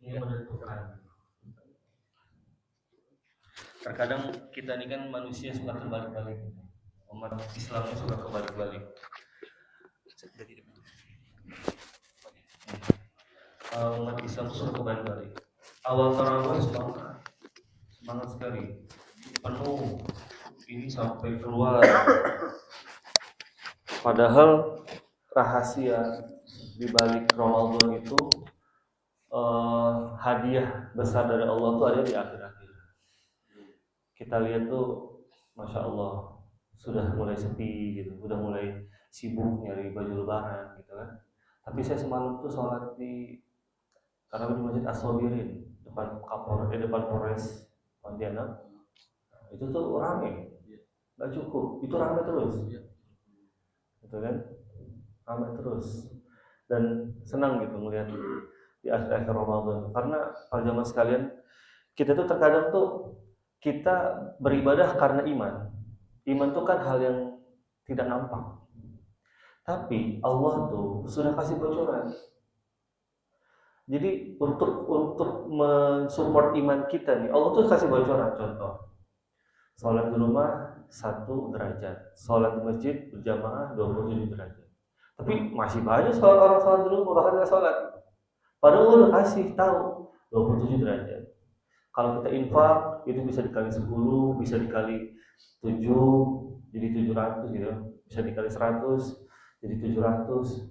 Ini menentukan. Terkadang kita ini kan manusia suka terbalik-balik. Umat Islam suka kebalik-balik. Umat Islam suka kebalik-balik. Awal tarawih semangat sekali, penuh, ini sampai keluar. Padahal rahasia di balik Ramadan itu hadiah besar dari Allah tuh ada di akhir-akhir. Kita lihat tuh, masya Allah, sudah mulai sepi gitu, udah mulai sibuk nyari baju lebaran gitu kan. Tapi saya semalam tuh sholat di tarawih di Masjid As-Sabirin depan Polres Pontianak. Itu tuh rame, nggak cukup, itu rame terus, gitu kan, rame terus. Dan senang gitu melihat di akhir-akhir Ramadan, karena para jamaah sekalian, kita tuh terkadang tuh kita beribadah karena iman. Iman tuh kan hal yang tidak nampak, tapi Allah tuh sudah kasih bocoran. Jadi untuk mensupport iman kita nih, Allah tuh kasih bocoran. Contoh, sholat di rumah 1 derajat, sholat di masjid berjamaah 27 derajat. Tapi masih banyak orang sholat di rumah bahkan nggak sholat. Padahal Allah udah kasih tahu 27 derajat. Kalau kita infak itu bisa dikali 10, bisa dikali 7 jadi 700 gitu. Bisa dikali 100 jadi 700.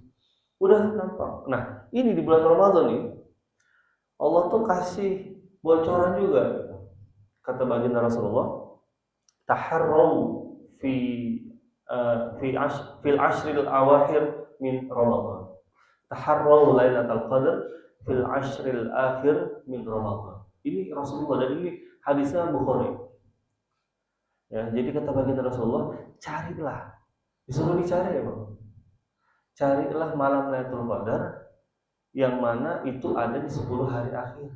Udah nampak. Nah, ini di bulan Ramadan nih, Allah tuh kasih bocoran juga gitu. Kata baginda Rasulullah, taharraw fi fil ashril awakhir min Ramadan. Taharraw lailatul qadar fil ashril akhir min Ramadan. Ini Rasulullah, dan ini hadisnya Bukhari. Ya, jadi kata baginda Rasulullah, carilah, disuruh dicari ya Bang. Carilah malam Lailatul Qadar yang mana itu ada di 10 hari akhir.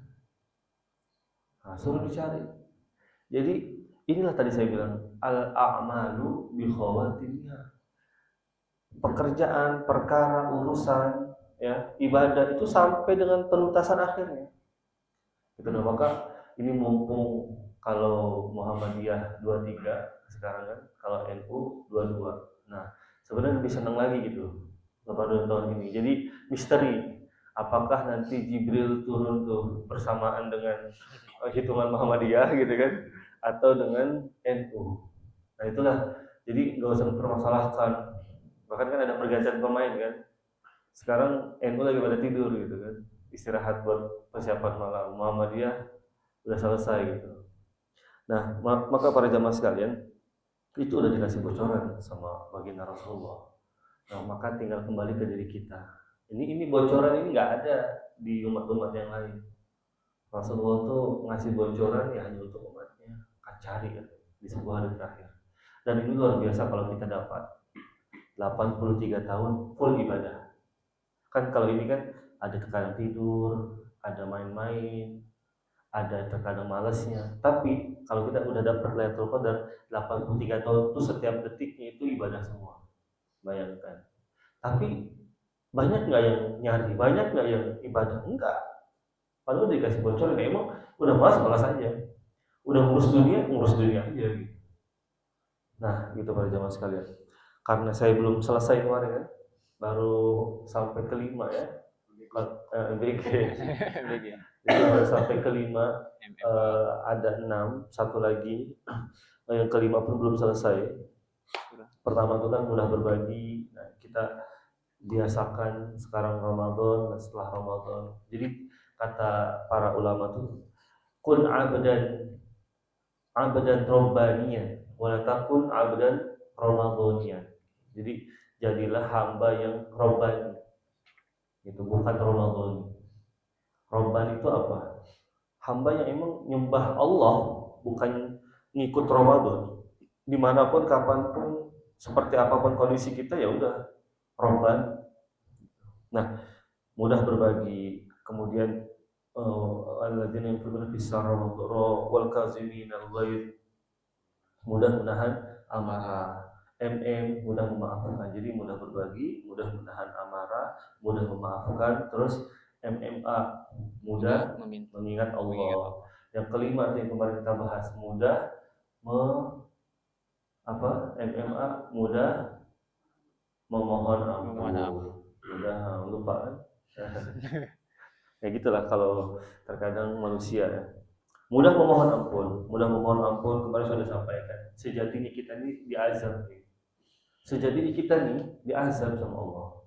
Nah, suruh dicari. Jadi inilah tadi saya bilang, al-a'malu bi khawatimha. Pekerjaan, perkara, urusan, ya, ibadah itu sampai dengan penuntasan akhirnya. Itu nah, maka ini mumpung kalau Muhammadiyah 23 sekarang kan, kalau NU 22. Nah, sebenarnya lebih senang lagi gitu Ramadan tahun ini. Jadi misteri, apakah nanti Jibril turun tuh bersamaan dengan hitungan Muhammadiyah gitu kan, atau dengan NU. Nah itulah, jadi nggak usah mempermasalahkan. Bahkan kan ada pergantian pemain kan. Sekarang NU lagi pada tidur gitu kan, istirahat buat persiapan malam. Muhammadiyah udah selesai gitu. Nah, maka para jamaah sekalian, itu udah dikasih bocoran sama baginda Rasulullah. Nah, maka tinggal kembali ke diri kita. Ini bocoran ini nggak ada di umat-umat yang lain. Rasulullah tuh ngasih bocoran ya hanya untuk umatnya. Cari kan di sebuah hari terakhir. Dan ini luar biasa kalau kita dapat 83 tahun full ibadah. Kan kalau ini kan ada terkadang tidur, ada main-main, ada terkadang malasnya. Tapi kalau kita udah dapat Lailatul Qadar 83 tahun itu setiap detiknya itu ibadah semua. Bayangkan. Tapi banyak nggak yang nyari? Banyak nggak yang ibadah? Enggak. Padahal dikasih bocoran, emang udah malas aja. Udah ngurus dunia aja gitu. Nah, gitu para jamaah sekalian. Karena saya belum selesai kemarin kan, baru sampai kelima ya. BG. Jadi baru sampai kelima, ada 6, satu lagi. Yang kelima pun belum selesai. Pertama itu kan mudah berbagi. Nah, kita biasakan sekarang Ramadan dan setelah Ramadan. Jadi kata para ulama tuh, kun abdan robbaniyan wa takun abdan ramadhaniyan. Jadi jadilah hamba yang robbani. Itu bukan Ramadan. Robbani itu apa? Hamba yang emang nyembah Allah, bukan ngikut Ramadan. Dimanapun, kapanpun, seperti apapun kondisi kita, ya udah Robban. Nah, mudah berbagi, kemudian alladzina yunfiquna fis-sarra wal kazimina al-ghaidh, mudah menahan amarah. Mudah memaafkan. Jadi mudah berbagi, mudah menahan amarah, mudah memaafkan. Terus MMA, mudah mengingat Allah. Yang kelima yang kemarin kita bahas, mudah MMA, mudah memohon ampun. Mudah lupa kan? Ya gitulah kalau terkadang manusia ya. Mudah memohon ampun kemarin sudah sampaikan. Sejatinya kita ini diazab nih. Sejatinya kita nih diazab sama Allah.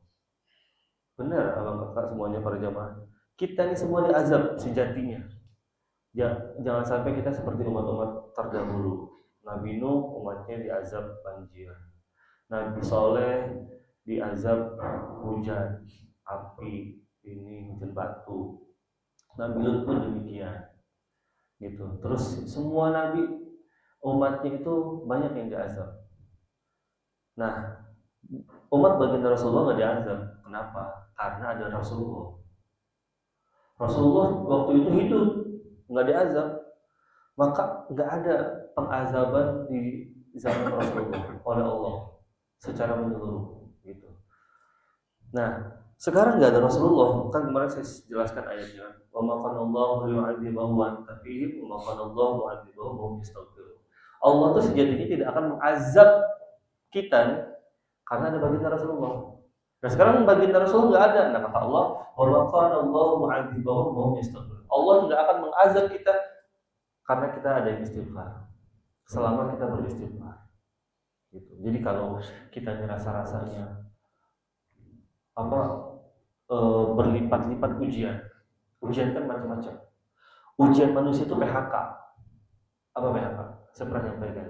Benar abang kakak semuanya para jamaah. Kita ini semua diazab sejatinya. Ya, jangan sampai kita seperti umat-umat terdahulu. Nabi Nuh umatnya diazab banjir. Nabi Soleh diazab hujan, api, ini hujan batu. Nabi Lut pun demikian. Gitu. Terus semua nabi umatnya itu banyak yang diazab. Nah, umat baginda Rasulullah nggak diazab. Kenapa? Karena ada Rasulullah. Rasulullah waktu itu hidup, nggak diazab. Maka nggak ada pengazaban di zaman Rasulullah oleh Allah secara menyeluruh. Gitu. Nah, sekarang nggak ada Rasulullah. Kan kemarin saya jelaskan ayatnya. Wa ma kana Allahu yu'adzibuhum wa anta fihim wa ma kana Allahu mu'adzibuhum wa hum yastaghfirun. Allah tuh sejatinya tidak akan mengazab kita nih, karena ada baginda Rasulullah. Nah sekarang baginda Rasulullah nggak ada. Nah kata Allah, wa ma kana Allahu mu'adzibuhum wa hum yastaghfirun. Allah tidak akan mengazab kita karena kita ada istighfar. Selama kita beristighfar. Gitu. Jadi kalau kita ngerasa-rasanya berlipat-lipat ujian kan macam-macam. Ujian manusia itu PHK. Apa PHK? Saya pernah nyampaikan.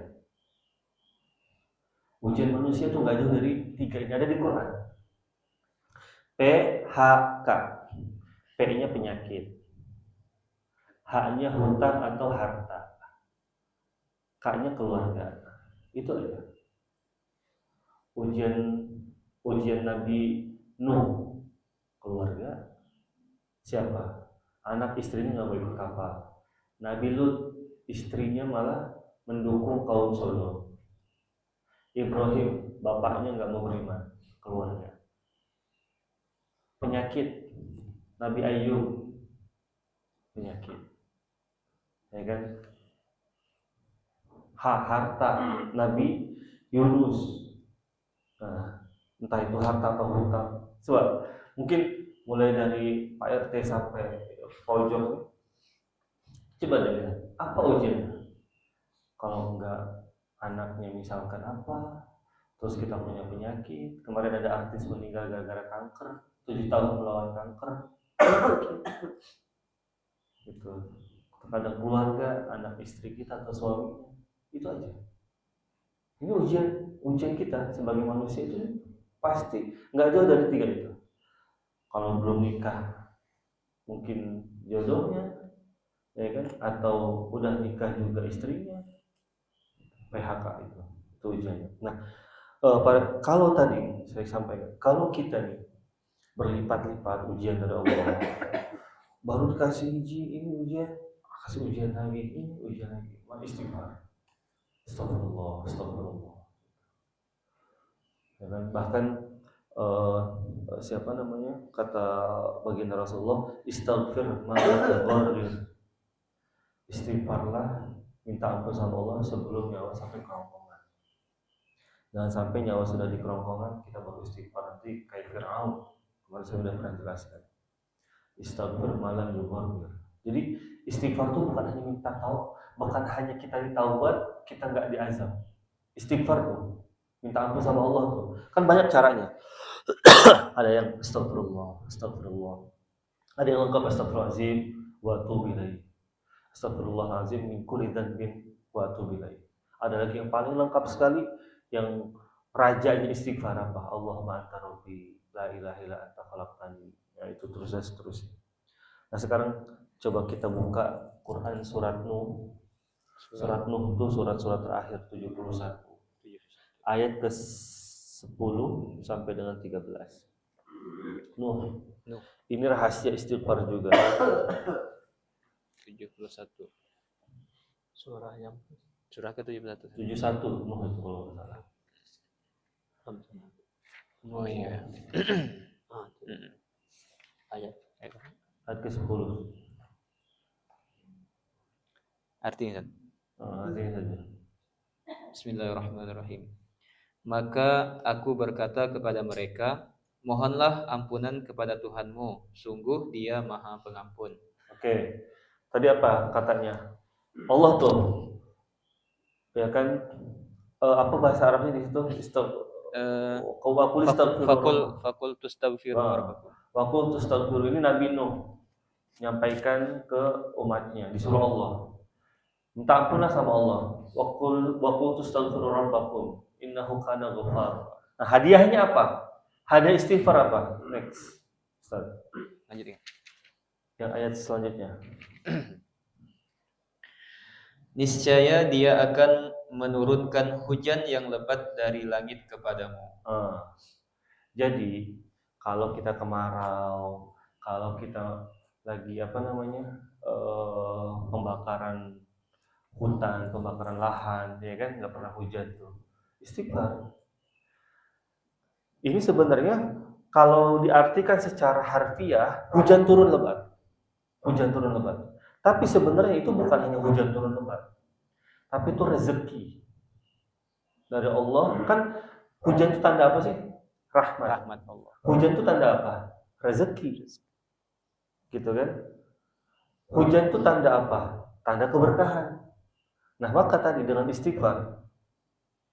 Ujian manusia itu nggak jauh dari 3 ini, ada di Quran. PHK, P-nya penyakit, H-nya hutang atau harta, K-nya keluarga. Itu aja. Ujian Nabi Nuh, keluarga. Siapa? Anak istrinya nggak mau ikut kapal. Nabi Lut, istrinya malah mendukung kaum Sodom. Ibrahim, bapaknya nggak mau beriman, keluarga. Penyakit, Nabi Ayub, penyakit, ya kan? Harta, Nabi Yunus. Nah, entah itu harta atau hutang. Coba, mungkin mulai dari Pak RT sampai pojok. Coba deh lihat, apa ujiannya? Kalau enggak anaknya misalkan apa, terus kita punya penyakit. Kemarin ada artis meninggal gara-gara kanker, 7 tahun melawan kanker. Gitu. Kepada keluarga, anak istri kita atau suaminya, itu aja. Ini ujian kita sebagai manusia itu pasti nggak jauh dari 3 itu. Kalau belum nikah, mungkin jodohnya, ya kan? Atau udah nikah juga istrinya, PHK itu ujiannya. Nah, kalau tadi saya sampaikan, kalau kita nih berlipat-lipat ujian dari Allah, baru dikasih ini ujian, kasih ujian lagi, ini ujian lagi, istighfar. Astagfirullah. Ya kan? Bahkan siapa namanya, kata baginda Rasulullah, istighfar ma'al-gharrir. Istighfarlah, minta ampun sama Allah sebelum nyawa sampai kerongkongan. Jangan sampai nyawa sudah di kerongkongan kita baru istighfar, nanti kayak Fir'aun. Kemarin saya sudah pernah jelaskan. Istighfar malam yughfar. Jadi istighfar itu bukan hanya minta tahu, bukan hanya kita ditaubat, kita nggak diazab. Istighfar tuh minta ampun sama Allah tuh kan banyak caranya. Ada yang astagfirullah, ada yang lengkap astagfirullahaladzim wa atubu ilaih, astagfirullahaladzim min kulli dzanbin wa atubu ilaih. Ada lagi yang paling lengkap sekali, yang rajanya istighfar apa? Allahumma anta rabbi la ilaha illa anta khalaqtani. Ya itu terus dan seterusnya. Nah sekarang coba kita buka Quran surat Nuh. Surat Nuh itu surat-surat terakhir 71. Ayat ke-10 sampai dengan 13. Nuh. Ini rahasia istighfar juga. 71. Surah ke-71. 71 Nuh itu kalau enggak salah. Oh iya. Ayat Ayat ke-10. Artinya, Artinya saja. Bismillahirrahmanirrahim. Maka aku berkata kepada mereka, mohonlah ampunan kepada Tuhanmu, sungguh Dia Maha Pengampun. Oke. Tadi apa katanya? Allah tuh. Ya kan? Apa bahasa Arabnya di situ? Fakul tustaghfiru rabbakum. Wakul tustaghfiru ini Nabi Nuh menyampaikan ke umatnya, disuruh Allah. Minta ampunlah sama Allah. Wakul tustaghfiru rabbakum innahu kana ghaffar. Nah, hadiahnya apa? Hadiah istighfar apa? Next. Ustaz. Lanjut ya. Yang ayat selanjutnya. Niscaya Dia akan menurunkan hujan yang lebat dari langit kepadamu. Jadi kalau kita kemarau, kalau kita lagi pembakaran hutan, pembakaran lahan, ya kan nggak pernah hujan tuh, istighfar. Ini sebenarnya kalau diartikan secara harfiah, hujan turun lebat. Tapi sebenarnya itu bukan hanya hujan turun lebat, tapi itu rezeki dari Allah. Kan hujan itu tanda apa sih? Rahmat Allah. Hujan itu tanda apa? Rezeki. Gitu kan? Hujan itu tanda apa? Tanda keberkahan. Nah, maka tadi dengan istighfar.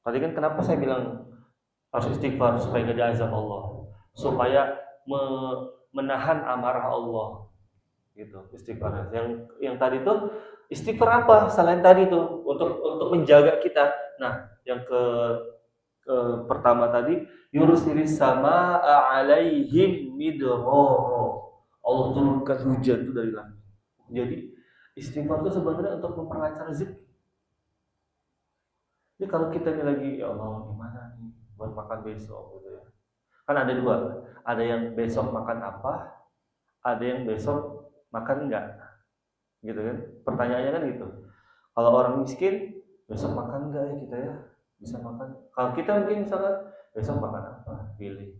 Tadi kan kenapa saya bilang harus istighfar supaya tidak diazab Allah, supaya menahan amarah Allah. Gitu, istighfar. Yang tadi itu istighfar apa? Selain tadi itu untuk menjaga kita. Nah, yang pertama tadi yursilis samaa alaihim midrara. Allah turunkan hujan itu dari langit. Jadi istighfar itu sebenarnya untuk memperlancar rezeki. Jadi kalau kita ini lagi, ya Allah gimana nih buat makan besok gitu ya. Kan ada dua, ada yang besok makan apa, ada yang besok makan enggak, gitu kan? Pertanyaannya kan gitu. Kalau orang miskin besok makan enggak ya kita ya, bisa makan. Kalau kita mungkin misalkan besok makan apa, pilih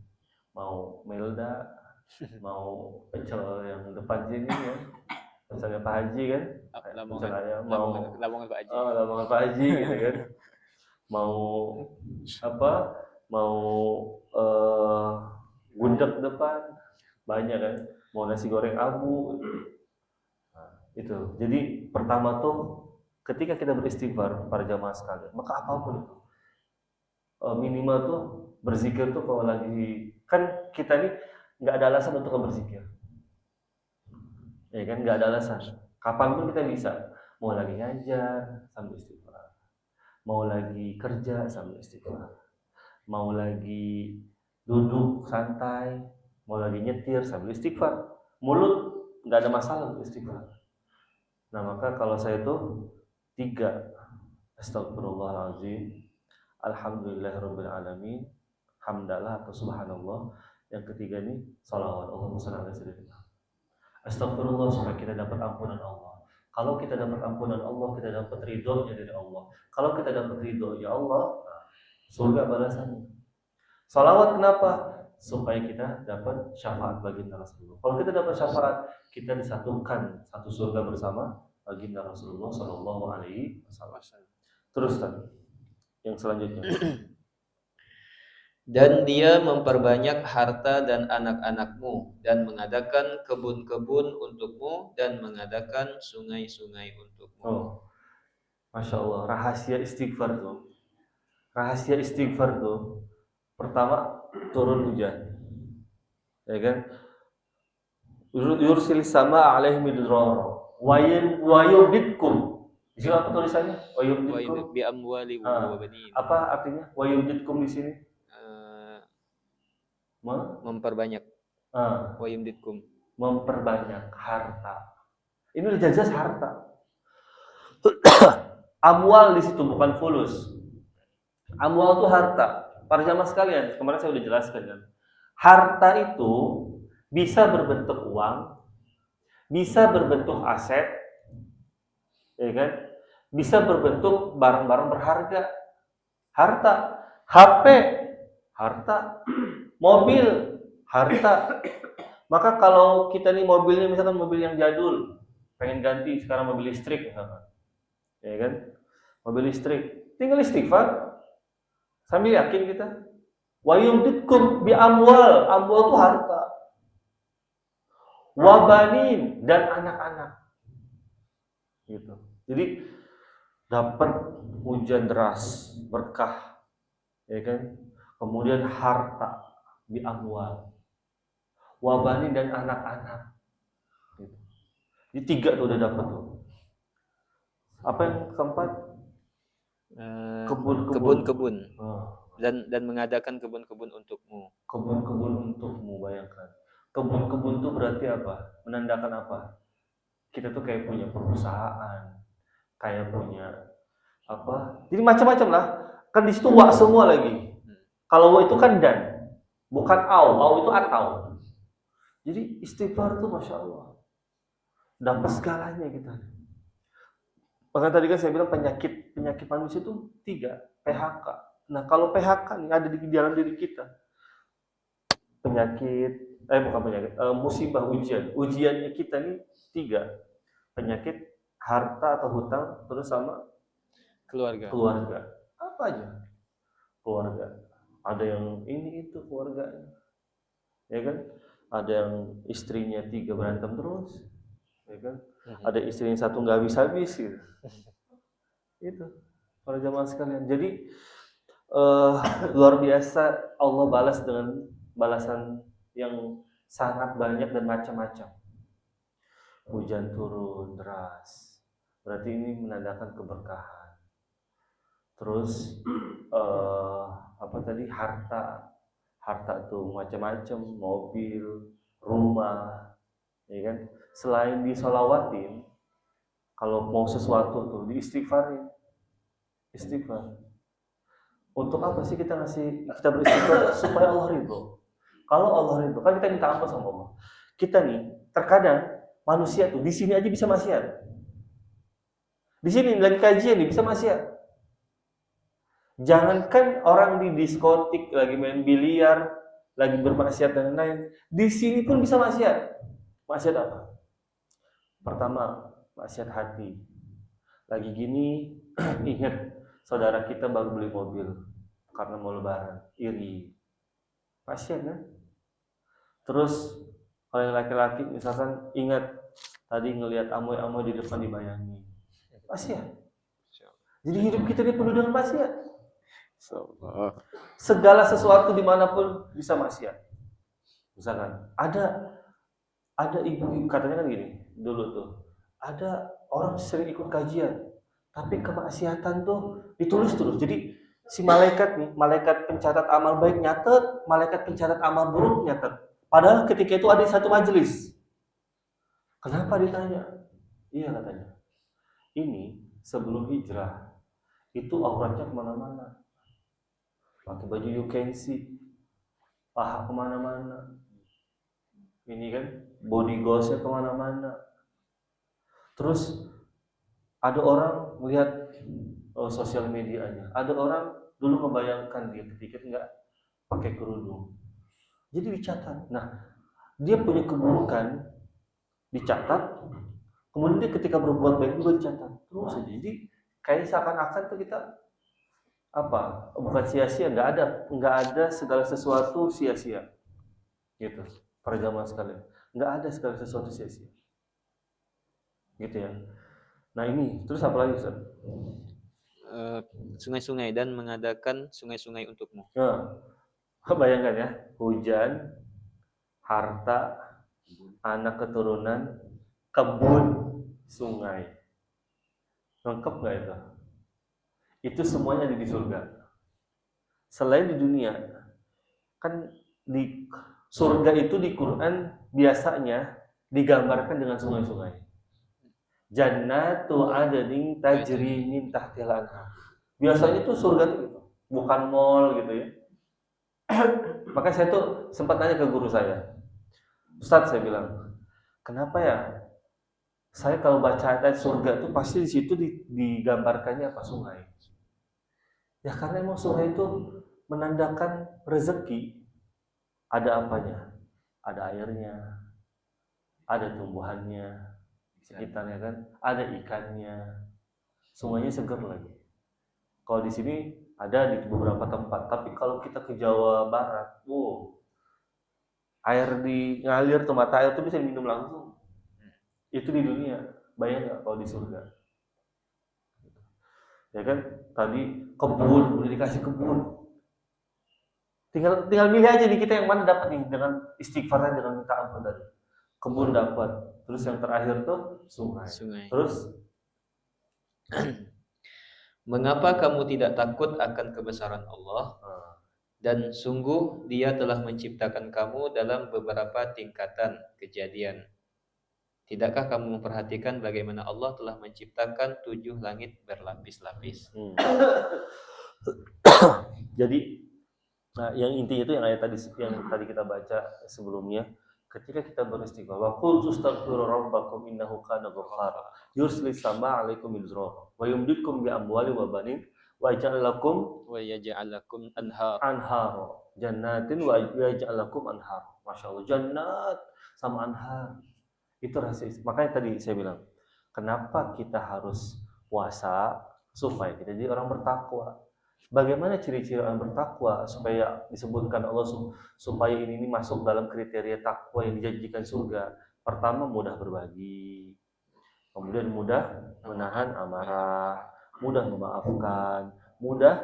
mau Melda, mau pecel yang depan sini ya, misalnya Pak Haji kan, misalnya mau Lamongan Pak Haji, Lamongan Pak Haji gitu kan, mau apa, mau gudeg depan banyak kan, mau nasi goreng abu. Nah, itu. Jadi pertama tuh ketika kita beristighfar para jamaah sekalian, maka apapun itu minimal tuh berzikir tuh kalau lagi, kan kita ini nggak ada alasan untuk berzikir, ya kan, nggak ada alasan. Kapanpun kita bisa, mau lagi ngajar sambil istighfar, mau lagi kerja sambil istighfar, mau lagi duduk santai, mau lagi nyetir sambil istighfar. Mulut nggak ada masalah untuk istighfar. Nah, maka kalau saya tuh 3, astagfirullahaladzim, alhamdulillahirabbil alamin, hamdalah atau subhanallah. Yang ketiga nih salawat, Allahumma shalli ala sayyidina. Astagfirullah supaya kita dapat ampunan Allah. Kalau kita dapat ampunan Allah, kita dapat ridhonya dari Allah. Kalau kita dapat ridho ya Allah, surga balasannya. Salawat kenapa? Supaya kita dapat syafaat baginda Rasulullah. Kalau kita dapat syafaat, kita disatukan satu surga bersama baginda Rasulullah Shallallahu Alaihi Wasallam. Terus tadi yang selanjutnya. Dan Dia memperbanyak harta dan anak-anakmu, dan mengadakan kebun-kebun untukmu, dan mengadakan sungai-sungai untukmu. Oh, Masya Allah, rahasia istighfar tuh. Rahasia istighfar tuh, pertama turun hujan, ya kan? Yursil sama alaihim midrara wa yumditkum. Di sini apa tulisannya? Wa yumditkum bi amwali wa banin. Apa artinya wa yumditkum di sini? Memperbanyak. Wa yumditkum. Memperbanyak harta. Ini udah jelas harta. Amwal di situ bukan fulus. Amwal itu harta. Para jamaah sekalian, kemarin saya udah jelaskan kan. Harta itu bisa berbentuk uang, bisa berbentuk aset, ya kan? Bisa berbentuk barang-barang berharga. Harta, HP, harta, mobil, harta, Maka kalau kita nih mobilnya misalkan mobil yang jadul, pengen ganti sekarang mobil listrik misalkan, ya kan? Mobil listrik, tinggal istighfar sambil yakin kita. Wa yumditkum bi amwal, amwal itu harta. Wa banin dan anak-anak. Gitu. Jadi dapat hujan deras, berkah, ya kan? Kemudian harta bi amwal. Wa banin dan anak-anak. Gitu. Jadi 3 tuh udah dapat tuh. Apa yang keempat? Kebun-kebun. Kebun-kebun. Dan mengadakan kebun-kebun untukmu. Kebun-kebun untukmu, bayangkan. Kebun-kebun itu berarti apa? Menandakan apa? Kita tuh kayak punya perusahaan, kayak punya apa? Jadi macam-macam lah. Kan di situ wa semua lagi. Kalau wa itu kan dan, bukan au itu atau. Jadi istighfar tuh masya Allah, dapat segalanya kita. Bahkan tadi kan saya bilang penyakit manusia itu 3, PHK. Nah kalau PHK nih ada di dalam diri kita, musibah, ujiannya kita nih 3, penyakit, harta atau hutang, terus sama keluarga. Apa aja? Keluarga. Ada yang ini itu keluarganya, ya kan? Ada yang istrinya 3 berantem terus, ya kan? Ada istrinya 1 nggak habis-habis gitu. Itu para jamaah sekalian. Jadi luar biasa, Allah balas dengan balasan yang sangat banyak dan macam-macam. Hujan turun deras, berarti ini menandakan keberkahan. Terus apa tadi, harta tuh macam-macam, mobil, rumah, ya kan? Selain disolawatin, kalau mau sesuatu tuh diistighfarin, istighfar. Untuk apa sih kita beristighfar? Supaya Allah ridho. Kalau Allah ridho, kan kita minta ampun sama Allah. Kita nih terkadang manusia tuh di sini aja bisa maksiat. Di sini lagi kajian nih bisa maksiat. Jangankan orang di diskotik lagi main biliar, lagi bermaksiat dan lain-lain, di sini pun bisa maksiat. Maksiat apa? Pertama, maksiat hati. Lagi gini ingat saudara kita baru beli mobil karena mau lebaran, iri. Maksiat kan? Terus kalau yang laki-laki misalkan ingat tadi ngelihat amoy-amoy di depan dibayangi. Maksiat. Jadi hidup kita ini penuh dengan maksiat. Segala sesuatu dimanapun bisa maksiat. Misalkan ada ibu katanya kan gini dulu tuh, ada orang sering ikut kajian tapi kemaksiatan tuh ditulis terus. Jadi si malaikat pencatat amal baik nyatet, malaikat pencatat amal buruk nyatet. Padahal ketika itu ada satu majelis. Kenapa ditanya? Iya katanya, ini sebelum hijrah itu auratnya kemana-mana, pakai baju you can see, paha kemana-mana, ini kan body goalsnya kemana-mana. Terus ada orang melihat sosial medianya, ada orang dulu membayangkan dia ketika nggak pakai kerudung, jadi dicatat. Nah dia punya keburukan dicatat, kemudian dia ketika berbuat baik juga dicatat terus aja. Jadi kayak seakan-akan tuh kita apa, bukan sia-sia, nggak ada segala sesuatu sia-sia gitu para jamaah sekalian, nggak ada segala sesuatu sia-sia gitu ya. Nah ini terus apa lagi Ustaz? Sungai-sungai dan mengadakan sungai-sungai untukmu. Nah, bayangkan ya, hujan, harta, anak keturunan, kebun, sungai, lengkap nggak itu? Itu semuanya ada di surga. Selain di dunia, kan di surga itu di Quran biasanya digambarkan dengan sungai-sungai. Jannatu adnin tajri min tahtil anhar. Biasanya tuh surga tuh gitu, bukan mall gitu ya. Maka saya tuh sempat nanya ke guru saya, Ustadz, saya bilang, kenapa ya saya kalau baca ayat surga tuh pasti di situ digambarkannya apa, sungai. Ya karena emang sungai itu menandakan rezeki. Ada apanya? Ada airnya, ada tumbuhannya sekitarnya kan, ada ikannya, sungainya seger lagi. Kalau di sini ada di beberapa tempat, tapi kalau kita ke Jawa Barat, air ngalir tuh, mata air tuh bisa minum langsung. Itu di dunia, bayang nggak kalau di surga? Ya kan, tadi kebun udah dikasih kebun, tinggal milih aja nih kita yang mana dapat nih dengan istighfarnya, dengan minta ampun tadi. Kebun dapat, terus yang terakhir tuh sungai. Terus mengapa kamu tidak takut akan kebesaran Allah? Dan sungguh Dia telah menciptakan kamu dalam beberapa tingkatan kejadian. Tidakkah kamu memperhatikan bagaimana Allah telah menciptakan 7 langit berlapis-lapis? Jadi, yang intinya itu yang ayat tadi kita baca sebelumnya. Ketika kita beristighfar, wa qul tastaghfiru rabbakum innahu kana ghaffara yursilis samaa 'alaikum midrara wa yumdidkum bi amwalin wa banin wa yaj'al lakum anhara jannatin wa yaj'al lakum anhar. Masyaallah, jannat sama anhar. Itu rahasia. Makanya tadi saya bilang, kenapa kita harus puasa? Supaya kita jadi orang bertakwa. Bagaimana ciri-ciri orang bertakwa supaya disebutkan Allah supaya ini masuk dalam kriteria takwa yang dijanjikan surga? Pertama, mudah berbagi, kemudian mudah menahan amarah, mudah memaafkan, mudah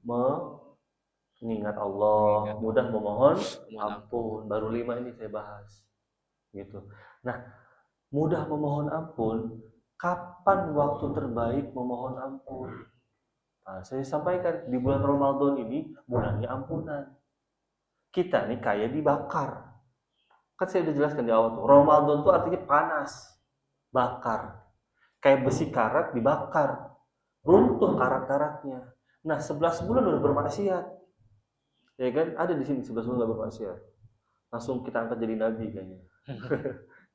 mengingat Allah, mudah memohon ampun. Baru 5 ini saya bahas, gitu. Nah, mudah memohon ampun. Kapan waktu terbaik memohon ampun? Nah, saya sampaikan di bulan Ramadan ini bulannya ampunan. Kita nih kayak dibakar. Kan saya udah jelaskan di awal tuh. Ramadan tuh artinya panas, bakar. Kayak besi karat dibakar, runtuh karat-karatnya. Nah, 11 bulan udah bermaksiat. Ya kan? Ada di sini 11 bulan bermaksiat. Langsung kita angkat jadi nabi kayaknya.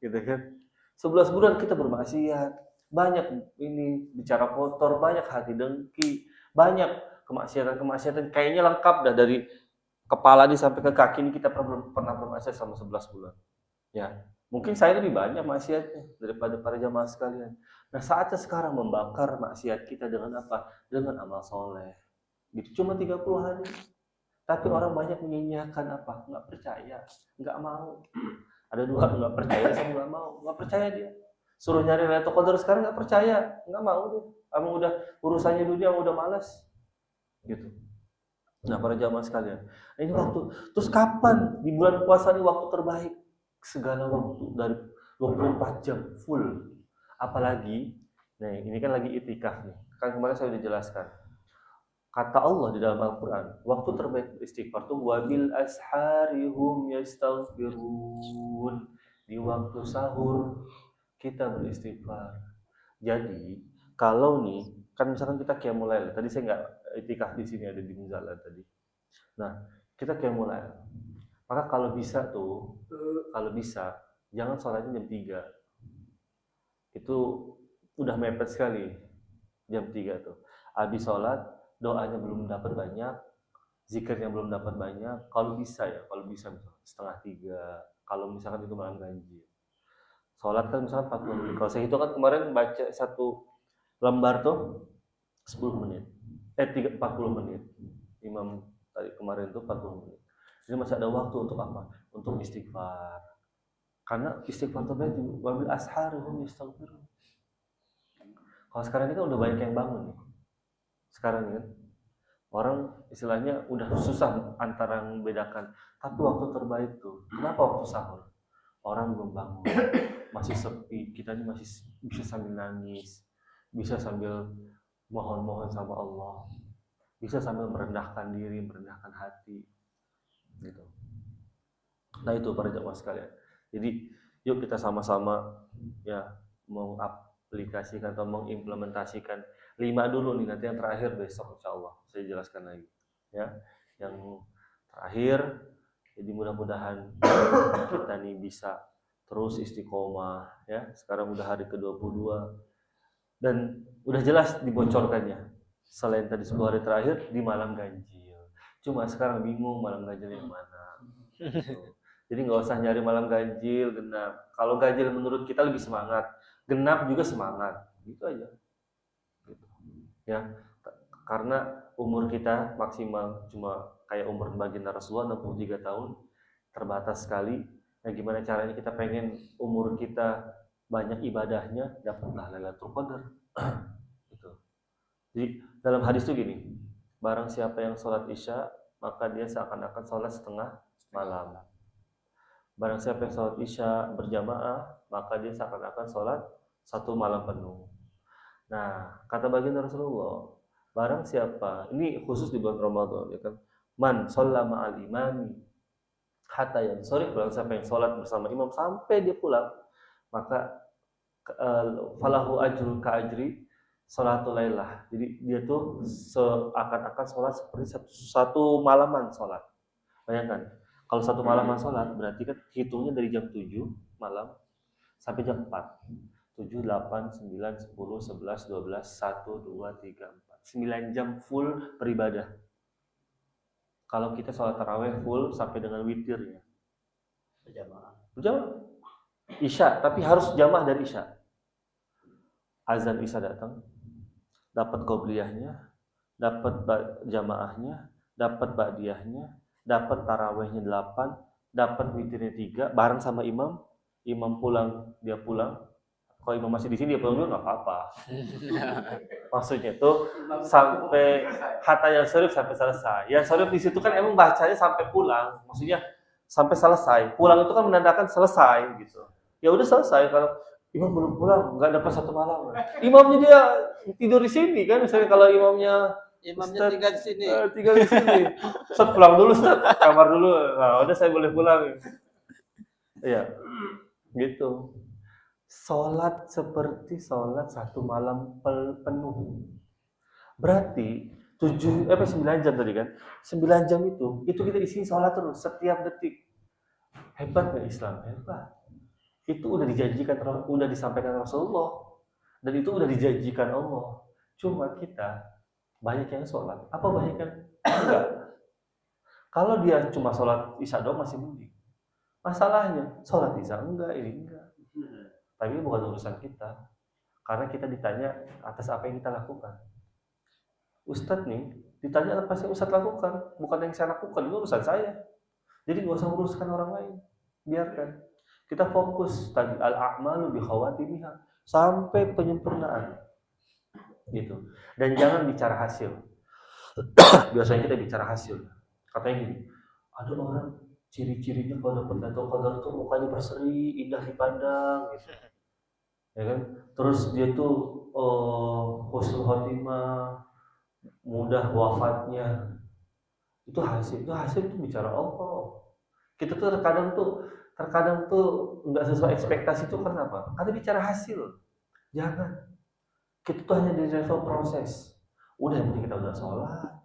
Gitu kan? 11 bulan kita bermaksiat. Banyak ini bicara kotor, banyak hati dengki, banyak kemaksiatan kayaknya lengkap dah dari kepala ini sampai ke kaki ini kita pernah bermaksiat selama 11 bulan. Ya, mungkin saya lebih banyak maksiatnya daripada para jamaah sekalian. Nah, saatnya sekarang membakar maksiat kita dengan apa? Dengan amal soleh. Gitu, cuma 30 hari. Tapi orang banyak menyanyiakan apa? Nggak percaya, nggak mau. Ada 2, nggak percaya sama nggak mau. Nggak percaya dia. Suruh nyari Lailatul Qadar sekarang nggak percaya, nggak mau dia. Kamu udah urusannya dunia udah malas, gitu. Nah, para jamaah sekalian, ini waktu. Terus kapan di bulan puasa ini waktu terbaik? Segala waktu dari 24 jam full. Apalagi, nah ini kan lagi itikaf nih. Kan kemarin saya udah jelaskan. Kata Allah di dalam Al-Quran, waktu terbaik beristighfar tuh wabil asharihum yastaghfirun. Di waktu sahur kita beristighfar. Jadi kalau nih kan misalkan kita qiyamul lail, tadi saya nggak itikaf di sini, ada di Muzalah tadi. Nah, kita qiyamul lail. Maka kalau bisa jangan sholatnya jam 3. Itu udah mepet sekali jam 3 tuh. Habis sholat doanya belum dapat banyak, zikirnya belum dapat banyak. Kalau bisa misalkan 2:30. Kalau misalkan itu malam ganjil. Sholat kan misalkan 40 menit. Kalau saya itu kan kemarin baca 1 lembar tuh 10 menit. 40 menit. Imam tadi kemarin tuh 40 menit. Jadi masih ada waktu untuk apa? Untuk istighfar. Karena istighfar terbaik wabil asharihum yastaghfirun. Kalau sekarang ini kan udah banyak yang bangun nih. Sekarang kan orang istilahnya udah susah antara membedakan. Tapi waktu terbaik tuh, kenapa waktu sahur? Orang belum bangun, masih sepi, kita ini masih bisa sambil nangis, bisa sambil mohon-mohon sama Allah, bisa sambil merendahkan diri, merendahkan hati, gitu. Nah itu para jamaah sekalian. Jadi yuk kita sama-sama ya mengaplikasikan atau mengimplementasikan 5 dulu nih, nanti yang terakhir besok insya Allah saya jelaskan lagi ya. Yang terakhir, jadi mudah-mudahan kita nih bisa terus istiqomah ya. Sekarang udah hari ke-22 dan udah jelas dibocorkannya. Selain tadi 10 hari terakhir di malam ganjil. Cuma sekarang bingung malam ganjil yang mana. Jadi nggak usah nyari malam ganjil, genap. Kalau ganjil menurut kita lebih semangat, genap juga semangat, gitu aja. Gitu. Ya, karena umur kita maksimal cuma kayak umur baginda Rasulullah 63 tahun, terbatas sekali. Nah, gimana caranya kita pengen umur kita banyak ibadahnya, dapatlah Lailatul Qadar. Gitu. Jadi dalam hadis itu gini, barang siapa yang sholat isya, maka dia seakan-akan sholat setengah malam. Barang siapa yang sholat isya berjamaah, maka dia seakan-akan sholat satu malam penuh. Nah, kata baginda Rasulullah, barang siapa, ini khusus di bulan Ramadan, ya kan? Man sholla ma'al imami hatta yang sorry, barang siapa yang sholat bersama imam sampai dia pulang, maka falahu ajrul ka ajri sholatul lailah. Jadi dia tuh seakan-akan sholat seperti satu malaman sholat. Bayangkan, kalau satu malaman sholat berarti kan hitungnya dari jam 7 malam sampai jam 4. 7, 8, 9, 10, 11, 12, 1, 2, 3, 4. 9 jam full beribadah. Kalau kita sholat taraweh full sampai dengan witirnya. Berjamaah. Isya, tapi harus jamaah dari Isya. Azan Isya datang, dapat qobliyahnya, dapat jamaahnya, dapat ba'diyahnya, dapat tarawehnya 8, dapat witirnya 3, bareng sama imam. Imam pulang, dia pulang. Kalau imam masih di sini dia pulang juga nggak apa-apa. Maksudnya tuh sampai hatta yang syarif sampai selesai. Yang syarif di situ kan emang bacanya sampai pulang. Maksudnya sampai selesai. Pulang itu kan menandakan selesai gitu. Ya udah selesai. Kalau imam belum pulang, nggak dapat satu malam. Imamnya dia tidur di sini kan. Misalnya kalau imamnya Ustaz, tinggal di sini. Tinggal di sini. Ustaz pulang dulu, Ustaz. Kamar dulu. Nah, udah saya boleh pulang. Iya. Gitu. Sholat seperti sholat satu malam penuh. Berarti 9 jam tadi kan? 9 jam itu kita isi sholat terus setiap detik. Hebat nggak Islam? Hebat. Itu udah dijanjikan, udah disampaikan Rasulullah, dan itu udah dijanjikan Allah. Cuma kita banyak yang sholat. Apa banyak yang enggak? Kalau dia cuma sholat isya doang masih mending. Masalahnya sholat isya enggak, ini enggak. Tapi bukan urusan kita, karena kita ditanya atas apa yang kita lakukan. Ustadz nih ditanya apa yang Ustadz lakukan, bukan yang saya lakukan, itu urusan saya. Jadi nggak usah uruskan orang lain, biarkan. Kita fokus tadi al-a'malu bi khawatimiha sampai penyempurnaan, gitu. Dan jangan bicara hasil. Biasanya kita bicara hasil. Katanya gini, ada orang ciri-cirinya kalau dapat Lailatul Qadar tuh mukanya berseri, indah dipandang, gitu. Ya kan? Terus dia tuh husnul khotimah, mudah wafatnya. Itu hasil itu bicara Allah. Kita tuh terkadang tuh nggak sesuai ekspektasi itu kenapa? Karena bicara hasil. Jangan. Kita tuh hanya di level proses. Udah yang penting kita udah sholat,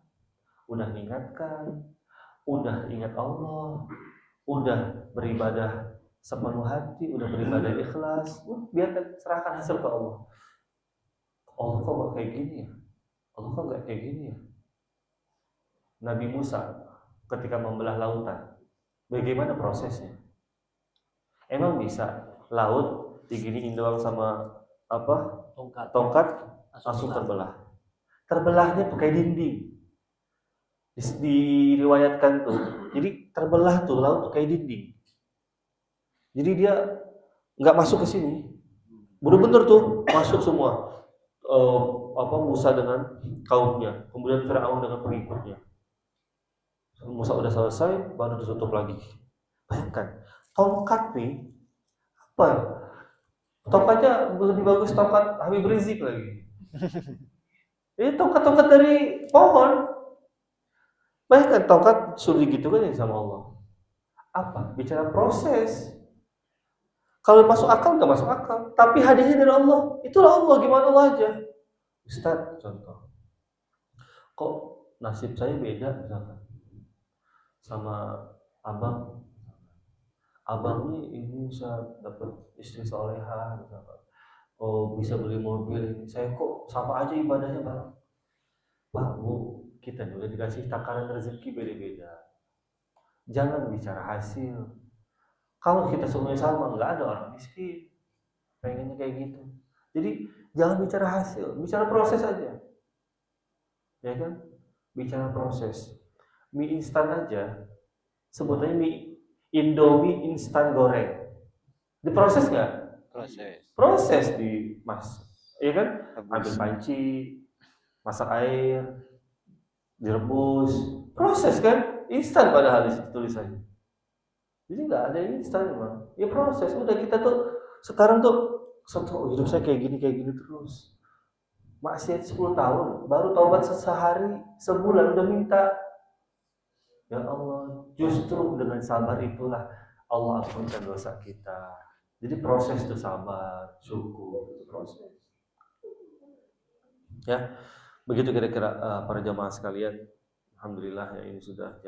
udah mengingatkan, udah ingat Allah, udah beribadah sepenuh hati, udah beribadah ikhlas, biarkan, serahkan hasil ke Allah. Allah kok gak kayak gini ya? Allah kok gak kayak gini ya? Nabi Musa ketika membelah lautan, bagaimana prosesnya? Emang bisa laut diginiin doang sama apa? Tongkat langsung terbelah. Terbelahnya tuh kayak dinding. Diriwayatkan tuh, jadi terbelah tuh laut tuh kayak dinding. Jadi dia nggak masuk ke sini, bener-bener tuh masuk semua. Musa dengan kaumnya, kemudian Firaun dengan pengikutnya. Musa udah selesai, baru ditutup lagi. Bayangkan, tongkat nih, apa? Tongkatnya lebih bagus tongkat Habib Rizik lagi. Ini tongkat-tongkat dari pohon. Bayangkan tongkat sulit gitu kan sama Allah. Apa? Bicara proses. Kalau masuk akal nggak masuk akal, tapi hadiahnya dari Allah. Itulah Allah, gimana Allah aja. Ustaz, contoh. Kok nasib saya beda misalkan sama abang. Abang ini bisa dapat istri solehah misalkan. Oh, bisa beli mobil. Saya kok sama aja ibadahnya, Bang. Pak, Bu, kita juga dikasih takaran rezeki beda-beda. Jangan bicara hasil. Kalau kita semuanya sama, nggak ada orang miskin. Pengennya kayak gitu. Jadi jangan bicara hasil, bicara proses aja. Ya kan? Bicara proses. Mie instan aja, sebetulnya mie Indomie instan goreng. Diproses nggak? Proses di mas. Ya kan? Ambil panci, masak air, direbus. Proses kan? Instan padahal di situ tulisannya. Jadi nggak ada yang instan memang. Ya proses. Udah kita tuh sekarang tuh hidup saya kayak gini terus. Maksiat 10 tahun, baru taubat sehari, sebulan udah minta. Ya Allah, justru dengan sabar itulah Allah ampunkan dosa kita. Jadi proses itu sabar, syukur, itu proses. Ya, begitu kira-kira para jamaah sekalian. Alhamdulillah ya ini sudah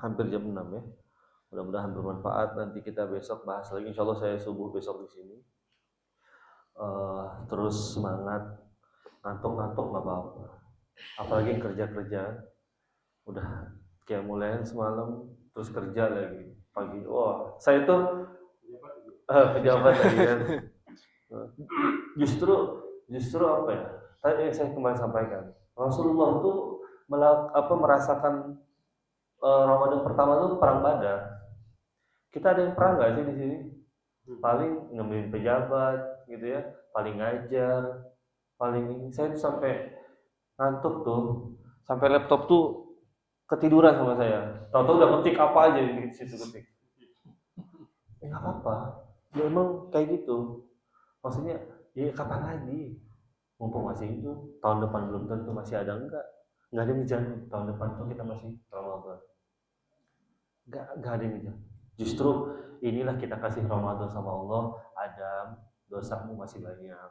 hampir jam 6 ya. Mudah-mudahan bermanfaat. Nanti kita besok bahas lagi. Insya Allah saya subuh besok di sini. Terus semangat, ngantuk nggak apa-apa. Apalagi kerja udah kayak mulai semalam terus kerja lagi pagi. Wah, saya tuh pejabat tadi kan. Justru apa ya? Tadi yang saya kemarin sampaikan, Rasulullah tuh merasakan Ramadan pertama tuh perang Badar. Kita ada yang perang nggak sih di sini? Paling nemenin pejabat gitu ya, paling ngajar, paling saya tuh sampai ngantuk tuh, sampai laptop tuh ketiduran sama saya. Tahu-tahu udah ketik apa aja di situ ketik. Nggak apa-apa, ya emang kayak gitu. Maksudnya, ya kapan lagi? Mumpung masih itu, tahun depan belum tentu masih ada nggak ada yang ngejamin tahun depan tuh kita masih Ramadan. Nggak ada yang ngejamin. Justru inilah kita kasih Ramadan sama Allah. Adam, dosamu masih banyak.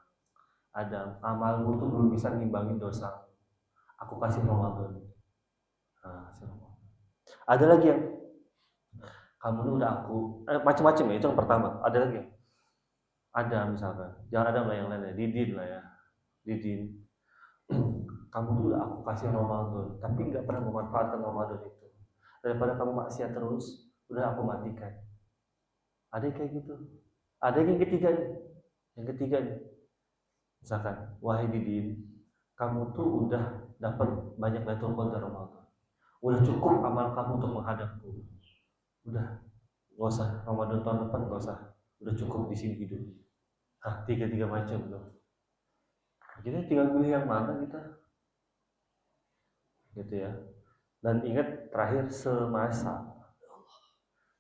Adam, amalmu tuh belum bisa ngimbangin dosa. Aku kasih Ramadan. Nah, ada lagi yang kamu tuh udah aku macam-macam ya, itu yang pertama. Ada lagi yang ada misalkan, jangan ada lah yang lainnya, Didin lah ya, Didin. Kamu tuh udah aku kasih Ramadan, tapi nggak pernah memanfaatkan Ramadan itu. Daripada kamu maksiat terus, udah aku matikan. Ada yang kayak gitu. Ada yang ketiga nih. Misalkan, wahai Didin, kamu tuh udah dapat banyak Lailatul Qadar Ramadan. Udah cukup amal kamu untuk menghadapku. Udah, nggak usah Ramadan tahun depan, nggak usah. Udah cukup di sini hidup. Nah, tiga macam tuh. Jadi tinggal pilih yang mana kita, gitu ya. Dan ingat terakhir semasa.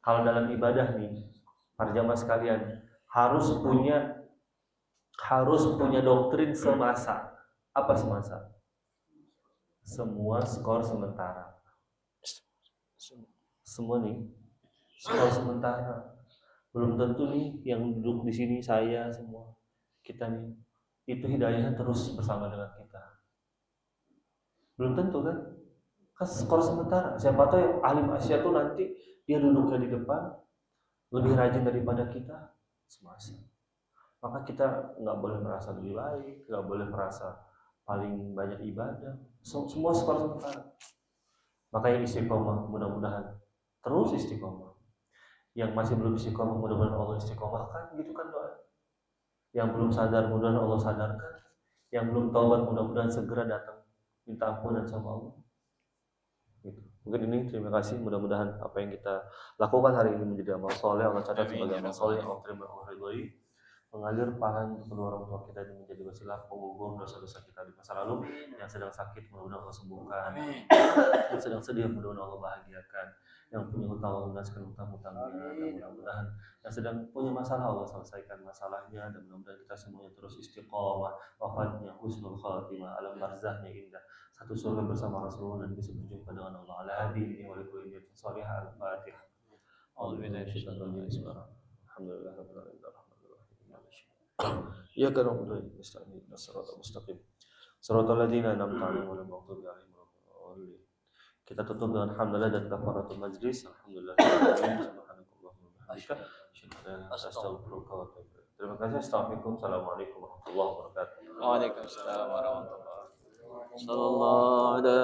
Kalau dalam ibadah nih, para jamaah sekalian harus punya doktrin semasa. Apa semasa? Semua skor sementara. Semua nih skor sementara. Belum tentu nih yang duduk di sini saya semua kita nih itu hidayahnya terus bersama dengan kita. Belum tentu kan? Kan skor sementara. Siapa tahu yang alim Asia tuh nanti dia duduknya di depan lebih rajin daripada kita semasa. Maka kita nggak boleh merasa lebih baik, nggak boleh merasa paling banyak ibadah. Semua skor sementara. Maka yang istiqomah mudah-mudahan terus istiqomah. Yang masih belum istiqomah mudah-mudahan Allah istiqomahkan, gitu kan doa. Yang belum sadar mudah-mudahan Allah sadarkan. Yang belum taubat mudah-mudahan segera datang minta ampunan sama Allah. Gitu. Mungkin ini terima kasih, mudah-mudahan apa yang kita lakukan hari ini menjadi amal soleh. Allah catat sebagai amal soleh yang Allah terima, Allah ridhoi. Mengalir pahala kedua orang tua kita ini menjadi wasilah pengukur dosa-dosa kita di masa lalu. Yang sedang sakit mudah-mudahan Allah sembuhkan. Yang sedang sedih mudah-mudahan Allah bahagiakan. Yang punya hutang Allah lunaskan hutang-hutangnya. Dan mudah-mudahan yang sedang punya masalah Allah selesaikan masalahnya. Dan mudah-mudahan kita semuanya terus istiqomah, wafatnya husnul khatimah, alam barzahnya indah, satu surga bersama Rasulullah dan bisa berjumpa dengan Allah. Ala hadihi wa likulli niyatin salihah. Al-Fatihah. Alhamdulillah rabbil alamin. Ya kan udah mustaqim, siratal mustaqim. Siratal ladzina an'amta 'alaihim ghairil maghdubi 'alaihim waladdallin. Kita tutup dengan hamdalah dan kafaratul majlis. Alhamdulillah. Terima kasih. Assalamualaikum warahmatullahi wabarakatuh. Waalaikumsalam warahmatullahi wabarakatuh.